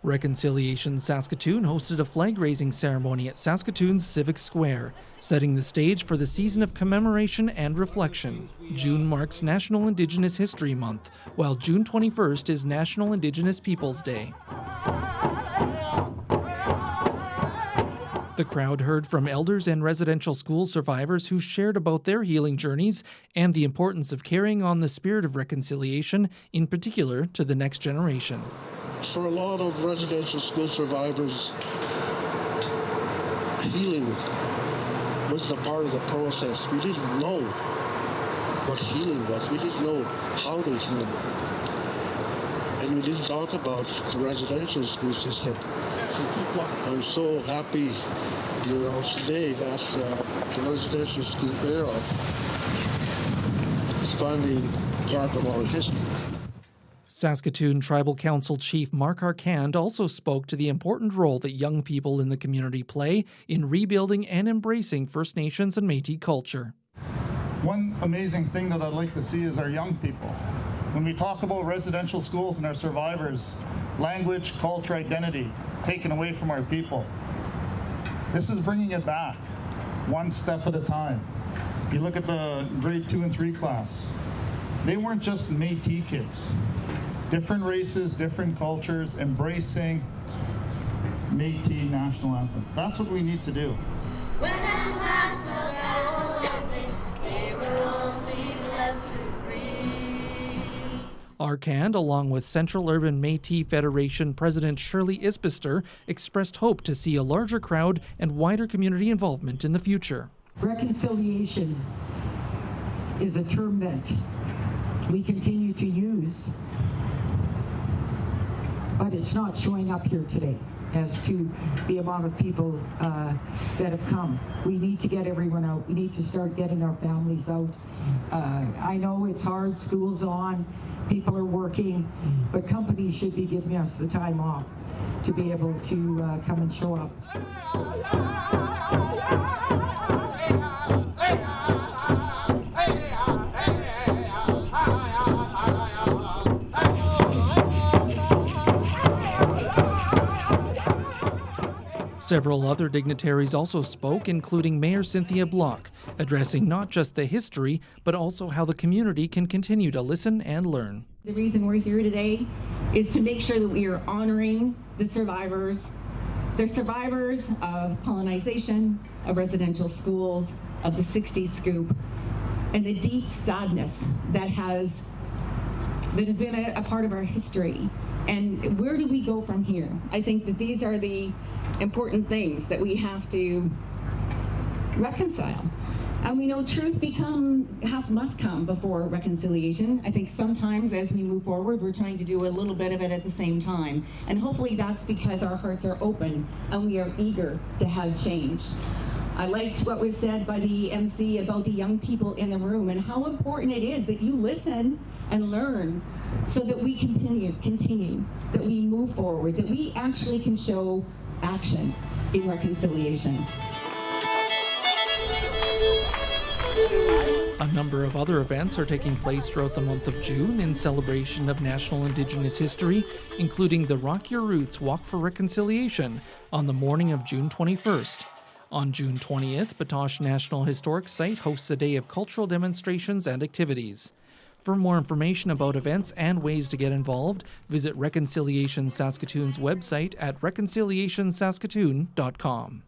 Reconciliation Saskatoon hosted a flag-raising ceremony at Saskatoon's Civic Square, setting the stage for the season of commemoration and reflection. June marks National Indigenous History Month, while June 21st is National Indigenous Peoples Day. The crowd heard from elders and residential school survivors who shared about their healing journeys and the importance of carrying on the spirit of reconciliation, in particular to the next generation. For a lot of residential school survivors, healing was the part of the process. We didn't know what healing was. We didn't know how to heal. And we didn't talk about the residential school system. I'm so happy, today that the residential school era is finally part of our history. Saskatoon Tribal Council Chief Mark Arcand also spoke to the important role that young people in the community play in rebuilding and embracing First Nations and Métis culture. One amazing thing that I'd like to see is our young people. When we talk about residential schools and our survivors, language, culture, identity taken away from our people. This is bringing it back, one step at a time. You look at the grade 2 and 3 class. They weren't just Métis kids. Different races, different cultures, embracing Métis national anthem. That's what we need to do. When at last on that old day, they were only left to breathe. Arcand, along with Central Urban Métis Federation President Shirley Isbister, expressed hope to see a larger crowd and wider community involvement in the future. Reconciliation is a term that we continue to use, but it's not showing up here today as to the amount of people that have come. We need to get everyone out. We need to start getting our families out. I know it's hard, school's on, people are working, but companies should be giving us the time off to be able to come and show up. Several other dignitaries also spoke, including Mayor Cynthia Block, addressing not just the history, but also how the community can continue to listen and learn. The reason we're here today is to make sure that we are honoring the survivors of colonization, of residential schools, of the 60s scoop, and the deep sadness that has been a part of our history. And where do we go from here? I think that these are the important things that we have to reconcile. And we know truth must come before reconciliation. I think sometimes as we move forward, we're trying to do a little bit of it at the same time. And hopefully that's because our hearts are open and we are eager to have change. I liked what was said by the MC about the young people in the room and how important it is that you listen and learn so that we continue, that we move forward, that we actually can show action in reconciliation. A number of other events are taking place throughout the month of June in celebration of National Indigenous History, including the Rock Your Roots Walk for Reconciliation on the morning of June 21st. On June 20th, Batoche National Historic Site hosts a day of cultural demonstrations and activities. For more information about events and ways to get involved, visit Reconciliation Saskatoon's website at reconciliationsaskatoon.com.